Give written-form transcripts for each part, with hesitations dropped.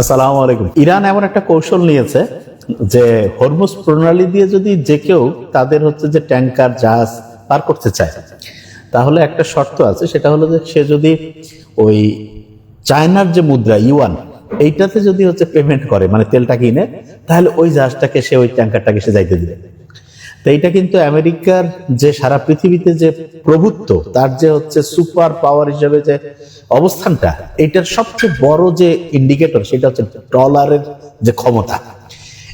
আসসালামু আলাইকুম। ইরান এমন একটা কৌশল নিয়েছে যে হরমুজ প্রণালী দিয়ে যদি যে কেউ তাদের যে ট্যাঙ্কার জাহাজ পার করতে চায়, তাহলে একটা শর্ত আছে, সেটা হলো যে সে যদি ওই চায়নার যে মুদ্রা ইউয়ান এইটাতে যদি পেমেন্ট করে, মানে তেলটা কিনে, তাহলে ওই জাহাজটাকে সে ওই ট্যাঙ্কারটাকে সে যাইতে দিবে। তো এইটা কিন্তু আমেরিকার যে সারা পৃথিবীতে যে প্রভুত্ব, তার যে সুপার পাওয়ার হিসেবে যে অবস্থানটা, এইটার সবচেয়ে বড় যে ইন্ডিকেটর সেটা হচ্ছে ডলারের যে ক্ষমতা।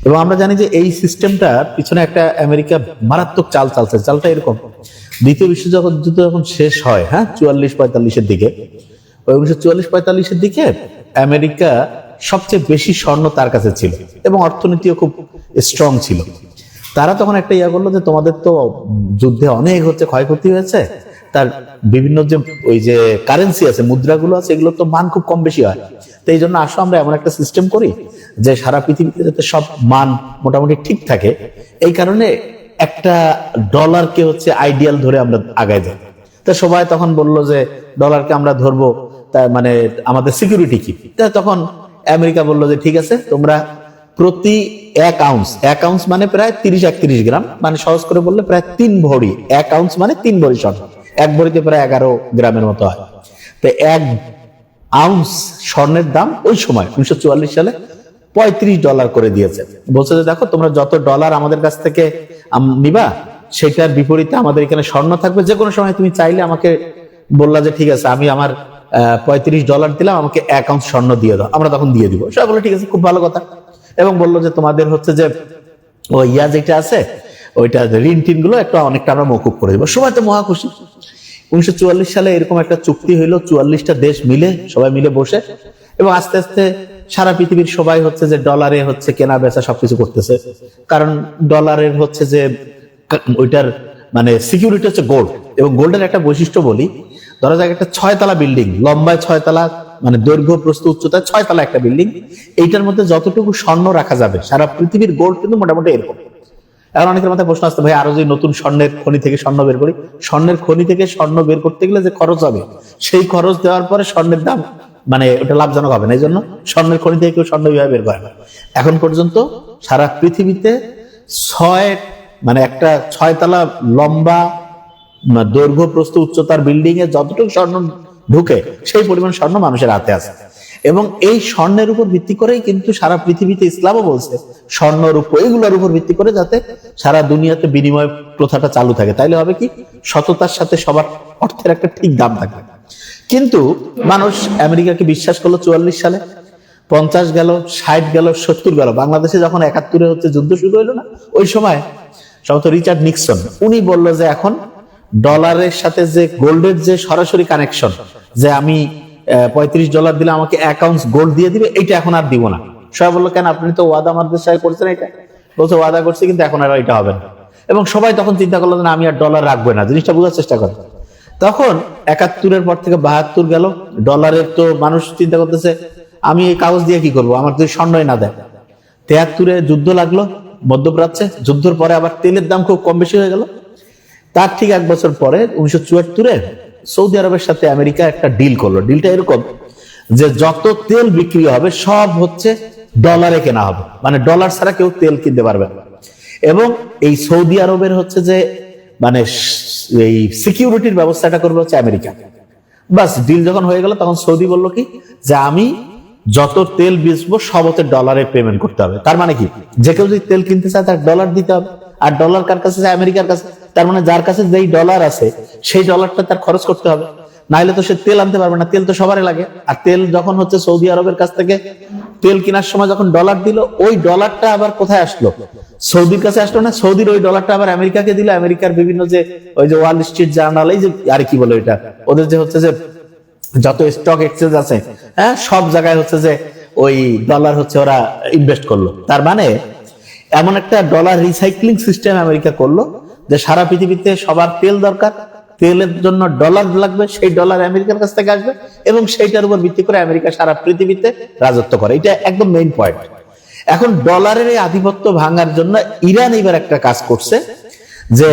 এবং আমরা জানি যে এই সিস্টেমটার পিছনে একটা আমেরিকা মারাত্মক চাল চালছে। চালটা এরকম, দ্বিতীয় বিশ্বযুদ্ধ যখন শেষ হয়, হ্যাঁ, 44-45-এর দিকে, ওই 1944-45-এর দিকে আমেরিকা সবচেয়ে বেশি স্বর্ণ তার কাছে ছিল এবং অর্থনীতিও খুব স্ট্রং ছিল। তারা তখন একটা করলো যে তোমাদের তো যুদ্ধে অনেক ক্ষয়ক্ষতি হয়েছে, তার বিভিন্ন যে ওই যে কারেন্সি আছে, মুদ্রাগুলো আছে, এগুলো তো মান খুব কম বেশি হয়। তো এই জন্য আসো আমরা এমন একটা সিস্টেম করি যে সারা পৃথিবীতে যাতে সব মান মোটামুটি ঠিক থাকে, এই কারণে একটা ডলারকে আইডিয়াল ধরে আমরা আগায় যাই। তো সবাই তখন বললো যে ডলারকে আমরা ধরবো, তার মানে আমাদের সিকিউরিটি কি? তখন আমেরিকা বললো যে ঠিক আছে, তোমরা প্রতি এক আউন্স মানে প্রায় 30-31 গ্রাম, মানে সহজ করে বললে প্রায় 3 ভরি। এক আউন্স মানে 3 ভরি স্বর্ণ, এক ভরিতে প্রায় 11 গ্রামের মতো হয়। তো এক আউন্স স্বর্ণের দাম ওই সময় 1944 সালে $35 করে দিয়েছে। বলছে যে দেখো, তোমরা যত ডলার আমাদের কাছ থেকে নিবা, সেটার বিপরীতে আমাদের এখানে স্বর্ণ থাকবে। যে কোনো সময় তুমি চাইলে আমাকে বললা যে ঠিক আছে, আমি আমার $35 দিলাম, আমাকে 1 আউন্স স্বর্ণ দিয়ে দাও, আমরা তখন দিয়ে দিব। সবাই বললো ঠিক আছে, খুব ভালো কথা। এবং বললো যে তোমাদের যে ওই যেটা আছে, ওইটা ঋণ টিন গুলো অনেকটা আমরা মকুব করে দিব। সবাই তো মহা খুশি। 1944 সালে এরকম একটা চুক্তি হইলো, 44টা দেশ মিলে, সবাই মিলে বসে, এবং আস্তে আস্তে সারা পৃথিবীর সবাই যে ডলারে কেনা বেচা সবকিছু করতেছে। কারণ ডলারের যে ওইটার মানে সিকিউরিটি হচ্ছে গোল্ড। এবং গোল্ডের একটা বৈশিষ্ট্য বলি, ধরা যাক একটা 6 তলা বিল্ডিং, লম্বায় 6 তলা, মানে দৈর্ঘ্য প্রস্থ উচ্চতায় 6 তলা একটা বিল্ডিং, এইটার মধ্যে যতটুকু স্বর্ণ রাখা যাবে, সারা পৃথিবীর গোল্ড কিন্তু মোটামুটি এরকম। এখন অনেকের মাথায় প্রশ্ন আসতে, ভাই আরো যদি নতুন স্বর্ণের খনি থেকে স্বর্ণ বের করি, স্বর্ণের খনি থেকে স্বর্ণ বের করতে গেলে যে খরচ হবে, সেই খরচ দেওয়ার পরে স্বর্ণের দাম মানে ওটা লাভজনক হবে না। এই জন্য স্বর্ণের খনি থেকে কেউ স্বর্ণ বিভাবে বের করে না। এখন পর্যন্ত সারা পৃথিবীতে মানে একটা 6 তলা লম্বা দৈর্ঘ্য প্রস্থ উচ্চতার বিল্ডিং এ যতটুকু স্বর্ণ ঢুকে, সেই পরিমাণ স্বর্ণ মানুষের হাতে আছে। এবং এই স্বর্ণের উপর ভিত্তি করেই কিন্তু সারা পৃথিবীতে ইসলামও বলছে স্বর্ণ রূপ এইগুলোর উপর ভিত্তি করে যাতে সারা দুনিয়াতে বিনিময় প্রথাটা চালু থাকে। তাইলে হবে কি, সততার সাথে সবার অর্থের একটা ঠিক দাম থাকবে। কিন্তু মানুষ আমেরিকাকে বিশ্বাস করলো 44 সালে, 50 গেল, 60 গেল, 70 গেল। বাংলাদেশে যখন 71-এ যুদ্ধ শুরু হইলো না, ওই সময় সম্ভবত রিচার্ড নিক্সন, উনি বললো যে এখন ডলারের সাথে যে গোল্ডের যে সরাসরি কানেকশন, যে আমি $35 দিলে আমাকে 1 আউন্স গোল্ড দিয়ে দিবে, এটা এখন আর দিব না। সবাই বললো কেন, আপনি তো ওয়াদা আমাদের সাথে করছেন। এটা বলছে ওয়াদা করছি, কিন্তু এখন আর এটা হবে না। এবং সবাই তখন চিন্তা করলো না, আমি আর ডলার রাখবো না। জিনিসটা বোঝার চেষ্টা করে। তখন 71-এর পর থেকে 72 গেল, ডলারের তো মানুষ চিন্তা করতেছে আমি এই কাগজ দিয়ে কি করবো, আমার যদি স্বর্ণই না দেয়। 73-এ যুদ্ধ লাগলো মধ্যপ্রাচ্যে। যুদ্ধের পরে আবার তেলের দাম খুব কম বেশি হয়ে গেল। তার ঠিক 1 বছর পরে 1974-এ সৌদি আরবের সাথে আমেরিকা একটা ডিল করলো। ডিলটা এরকম যে যত তেল বিক্রি হবে সব ডলারে কেনা হবে, মানে ডলার ছাড়া কেউ তেল কিনতে পারবে না। এবং এই সৌদি আরবের যে মানে এই সিকিউরিটির ব্যবস্থাটা করবে আমেরিকা। বাস, ডিল যখন হয়ে গেল, তখন সৌদি বললো কি, যে আমি যত তেল বেচবো সব ডলারে পেমেন্ট করতে হবে। তার মানে কি, যে কেউ যদি তেল কিনতে চায় তার ডলার দিতে হবে। আর ডলার কার কাছে? আমেরিকার কাছে। তার মানে যার কাছে যেই ডলার আছে, সেই ডলারটা তার খরচ করতে হবে, নাইলে তো সে তেল আনতে পারবে না। তেল তো সবারই লাগে। আর তেল যখন সৌদি আরবের কাছ থেকে তেল কেনার সময় যখন ডলার দিল, ওই ডলারটা আবার কোথায় আসলো? সৌদির কাছে আসলো না। সৌদির ওই ডলারটা আবার আমেরিকাকে দিল। আমেরিকার বিভিন্ন যে ওই যে ওয়াল স্ট্রিট জার্নাল, এই যে আর কি বলে ওইটা, ওদের যে যে যত স্টক এক্সচেঞ্জ আছে, হ্যাঁ, সব জায়গায় যে ওই ডলার ওরা ইনভেস্ট করলো। তার মানে এমন একটা ডলার রিসাইক্লিং সিস্টেম আমেরিকা করলো যে সারা পৃথিবীতে সবার তেল দরকার, তেলের জন্য ডলার লাগবে, সেই ডলার আমেরিকার কাছ থেকে আসবে, এবং সেইটার উপর ভিত্তি করে আমেরিকা সারা পৃথিবীতে রাজত্ব করে। এটা একদম মেইন পয়েন্ট। এখন ডলারের এই আধিপত্য ভাঙার জন্য ইরান এবার একটা কাজ করছে, যে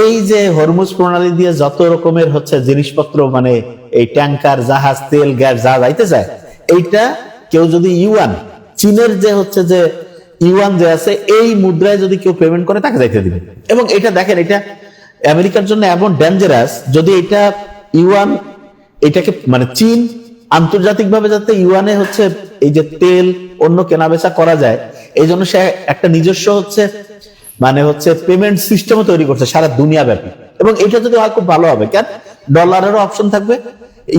এই যে হরমুজ প্রণালী দিয়ে যত রকমের জিনিসপত্র, মানে এই ট্যাঙ্কার, জাহাজ, তেল, গ্যাস যা যাইতে যায়, এইটা কেউ যদি ইউয়ান, চীনের যে হচ্ছে যে ইউয়ান যে আছে, এই মুদ্রায় যদি কেউ পেমেন্ট করে তাকে যাইতে দিবে। এবং এটা দেখেন, এটা আমেরিকার জন্য এমন ডেঞ্জারাস, যদি এটা ইউয়ান, এটাকে মানে চীন আন্তর্জাতিকভাবে যাতে ইউয়ানে হচ্ছে এই যে তেল অন্য কেনাবেচা করা যায়, এই জন্য সে একটা নিজস্ব হচ্ছে মানে হচ্ছে পেমেন্ট সিস্টেমও তৈরি করছে সারা দুনিয়া ব্যাপী। এবং এটা যদি হয় খুব ভালো হবে, কেন ডলারেরও অপশন থাকবে,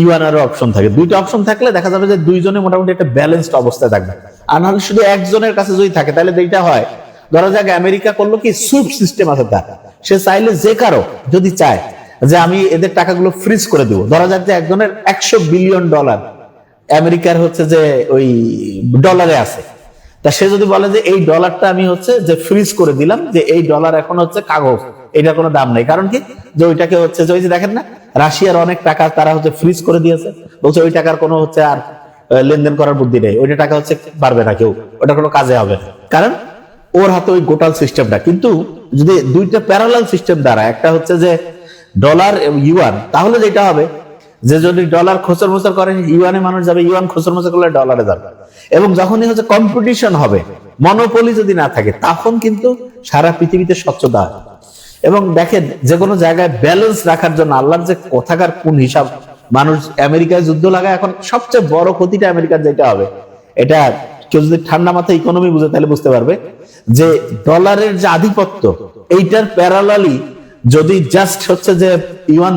ইউয়ানেরও অপশন থাকবে। দুইটা অপশন থাকলে দেখা যাবে যে দুইজনে মোটামুটি একটা ব্যালেন্সড অবস্থায় থাকবে। আর নাহলে শুধু একজনের কাছে যদি থাকে, তাহলে এইটা হয়, ধরা যাক আমেরিকা করলো কি সুইফট সিস্টেম আছে তার, সে চাইলে যে কারো যদি চায় যে আমি এদের টাকাগুলো ফ্রিজ করে দিব, ধরা যাক যে একজনের $100 বিলিয়ন আমেরিকার হচ্ছে যে ওই ডলারে আছে, তা সে যদি বলে যে এই ডলারটা আমি হচ্ছে যে ফ্রিজ করে দিলাম, যে এই ডলার এখন হচ্ছে কাগজ, এটা কোনো দাম নেই। কারণ কি, যে ওইটাকে হচ্ছে যে ওই যে দেখেন না, রাশিয়ার অনেক টাকা তারা হচ্ছে ফ্রিজ করে দিয়েছে, বলছে ওই টাকার কোনো হচ্ছে আর লেনদেন করার বুদ্ধি নেই, ওইটা টাকা হচ্ছে পারবে না কেউ, ওটা কোনো কাজে হবে না, কারণ ওর হাতে ওই গোটাল সিস্টেমটা। কিন্তু যদি দুইটা প্যারালাল সিস্টেম দ্বারা, একটা হচ্ছে যে ডলার ইউয়ান, তাহলে যেটা হবে যে যদি ডলার খোঁচর মোচর করে ইউয়ানে মানুষ যাবে, ইউয়ান খোঁচর মোচর করলে ডলারে যাবে। এবং যখনই হচ্ছে কম্পিটিশন হবে, মনোপলি যদি না থাকে, তখন কিন্তু সারা পৃথিবীতে স্বচ্ছতা হয়। এবং দেখেন, যে কোনো জায়গায় ব্যালেন্স রাখার জন্য আল্লাহর যে কথাকার কোন হিসাব, মানুষ আমেরিকায় যুদ্ধ লাগায়, এখন সবচেয়ে বড় ক্ষতিটা আমেরিকার যেটা হবে, এটা কেউ যদি ঠান্ডা মাথায় ইকোনমি বুঝে তাহলে বুঝতে পারবে যে ডলারের যে আধিপত্য, এইটার প্যারালালি যদি জাস্ট হচ্ছে যে ইউয়ান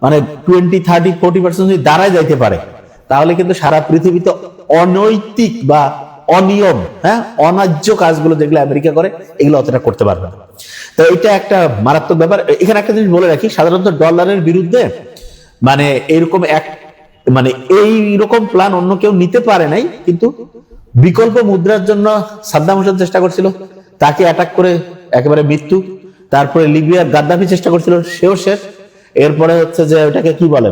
মানে 20, 30, 40% যদি দাঁড়ায় যাইতে পারে, তাহলে কিন্তু সারা পৃথিবীতে অনৈতিক বা অনিয়ম, অন্যায্য কাজগুলো যেগুলো আমেরিকা করে, এগুলো অতটা করতে পারবে না। তো এটা একটা মারাত্মক ব্যাপার। এখানে একটা জিনিস বলে রাখি, সাধারণত ডলারের বিরুদ্ধে মানে এরকম মানে এইরকম প্ল্যান অন্য কেউ নিতে পারে নাই, কিন্তু বিকল্প মুদ্রার জন্য সাদ্দাম হোসেন চেষ্টা করছিল, তাকে অ্যাটাক করে একেবারে মৃত্যু। তারপরে লিবিয়ার গাদ্দাফি চেষ্টা করছিল, সেও শেষ। এরপরে হচ্ছে যে ওটাকে কি বলে,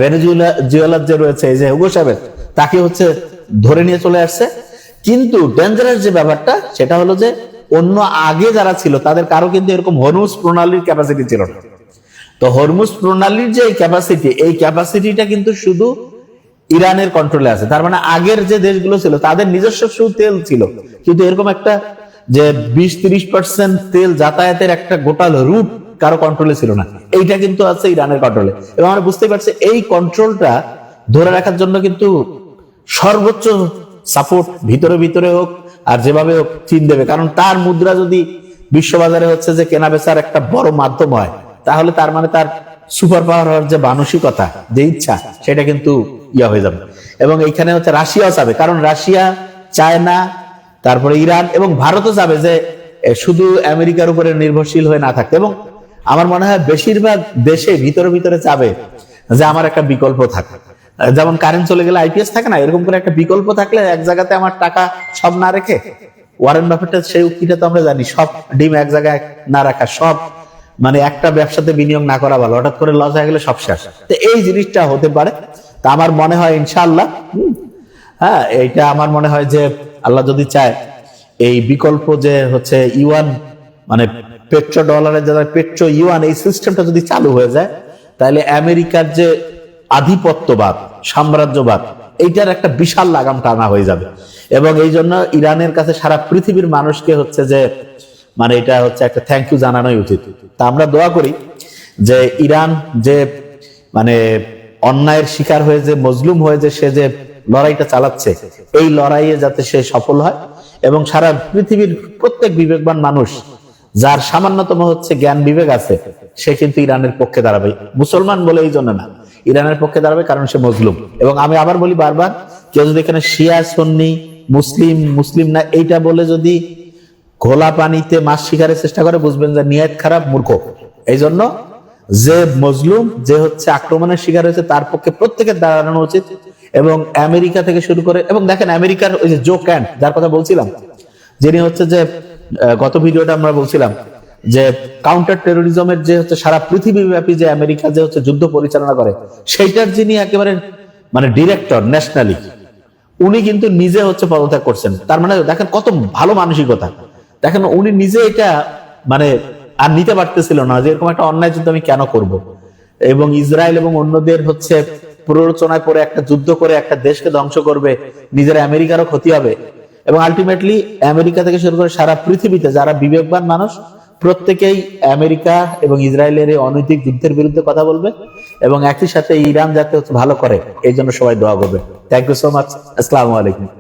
ভেনেজুয়েলার যে রয়েছে এই যে হুগো চাভেজ, তাকে হচ্ছে ধরে নিয়ে চলে আসছে। কিন্তু ডেঞ্জারাস যে ব্যাপারটা, সেটা হলো যে অন্য আগে যারা ছিল তাদের কারো কিন্তু এরকম হরমুজ প্রণালীর ক্যাপাসিটি ছিল না। তো হরমুজ প্রণালীর যে ক্যাপাসিটি, এই ক্যাপাসিটিটা কিন্তু শুধু ইরানের কন্ট্রোলে আছে। তার মানে আগের যে দেশগুলো ছিল তাদের নিজস্ব তেল ছিল, কিন্তু এরকম একটা যে 20-30% তেল যাতায়াতের একটা গোটাল রুট কারো কন্ট্রোলে ছিল না, এইটা কিন্তু আছে ইরানের কন্ট্রোলে। এবং আমরা বুঝতে পারছি এই কন্ট্রোলটা ধরে রাখার জন্য কিন্তু সর্বোচ্চ সাপোর্ট ভিতরে ভিতরে হোক আর যেভাবে হোক চীন দেবে। কারণ তার মুদ্রা যদি বিশ্ববাজারে হচ্ছে যে কেনা বেচার একটা বড় মাধ্যম হয়, তাহলে তার মানে তার সুপার পাওয়ার হওয়ার যে মানসিকতা, যে ইচ্ছা, সেটা কিন্তু ইয়া হয়ে যাবে। এবং এইখানে হচ্ছে রাশিয়াও চাবে, কারণ রাশিয়া, চায়না, তারপরে ইরান এবং ভারতও চাবে যে শুধু আমেরিকার উপরে নির্ভরশীল হয়ে না থাকতে। এবং আমার মনে হয় বেশিরভাগ দেশে ভিতরে ভিতরে চাবে যে আমার একটা বিকল্প থাকে, যেমন কারেন্ট চলে গেলে আইপিএস থাকে না, এরকম করে একটা বিকল্প থাকলে এক জায়গাতে আমার টাকা সব না রেখে, ওয়ারেন বাফেটের সেই উক্তিটা তো আমরা জানি, সব ডিম এক জায়গায় না রাখা, সব মানে একটা ব্যবসাতে বিনিয়োগ না করা ভালো, হঠাৎ করে লস হয়ে গেলে সব শেষ। তো এই জিনিসটা হতে পারে। তা আমার মনে হয় ইনশাআল্লাহ, এইটা আমার মনে হয় যে আল্লাহ যদি চায়, এই বিকল্প যে হচ্ছে ইউয়ান মানে পেট্রো ডলারের যারা পেট্রো ইউয়ান, এই সিস্টেমটা যদি চালু হয়ে যায়, তাহলে আমেরিকার যে আধিপত্যবাদ, সাম্রাজ্যবাদ, এইটার একটা বিশাল লাগাম টানা হয়ে যাবে। এবং এই জন্য ইরানের কাছে সারা পৃথিবীর মানুষকে হচ্ছে যে মানে এটা হচ্ছে একটা থ্যাংক ইউ জানানোই উচিত। তা আমরা দোয়া করি যে ইরান যে মানে অন্যায়ের শিকার হয়ে যে মজলুম হয়ে যে সে যে লড়াইটা চালাচ্ছে, এই লড়াইয়ে যাতে সে সফল হয় এবং সারা পৃথিবীর প্রত্যেক বিবেকবান মানুষ যার সামান্যতম হচ্ছে জ্ঞান বিবেক আছে, সে কিন্তু ইরানের পক্ষে দাঁড়াবে। মুসলমান বলে এই জন্য না, ইরানের পক্ষে দাঁড়াবে কারণ সে মজলুম। এবং আমি আবার বলি বারবার, কেউ যদি এখানে শিয়া সুন্নি মুসলিম না এইটা বলে যদি ঘোলা পানিতে মাছ শিকারের চেষ্টা করে, বুঝবেন যে নিয়ত খারাপ, মূর্খ। এই জন্য যে মজলুম, যে হচ্ছে আক্রমণের শিকার হয়েছে, তার পক্ষে প্রত্যেকের দাঁড়ানো উচিত। এবং আমেরিকা থেকে শুরু করে, এবং দেখেন আমেরিকার ওই যে জো ক্যান্ট যার কথা বলছিলাম, যিনি হচ্ছে যে গত ভিডিওটা আমরা বলছিলাম যে কাউন্টার টেরোরিজমের যে হচ্ছে সারা পৃথিবী ব্যাপী যে আমেরিকা যে হচ্ছে যুদ্ধ পরিচালনা করে, সেইটার যিনি একেবারে মানে ডিরেক্টর ন্যাশনালি, উনি কিন্তু নিজে হচ্ছে পদত্যাগ করছেন। তার মানে দেখেন কত ভালো মানসিকতা। দেখেন উনি নিজে এটা মানে আর নিতে পারতেছিল না যে এরকম একটা অন্যায় যুদ্ধ আমি কেন করব। এবং ইসরায়েল এবং অন্যদের হচ্ছে প্ররোচনায় পড়ে একটা যুদ্ধ করে একটা দেশকে ধ্বংস করবে, নিজের আমেরিকারও ক্ষতি হবে, এবং আলটিমেটলি আমেরিকা থেকে শুরু করে সারা পৃথিবীতে যারা বিবেকবান মানুষ প্রত্যেকেই আমেরিকা এবং ইসরায়েলের এই অনৈতিক যুদ্ধের বিরুদ্ধে কথা বলবে, এবং একই সাথে ইরান যাতে ভালো করে এই জন্য সবাই দোয়া করবে। Thank you so much. আসসালামু আলাইকুম।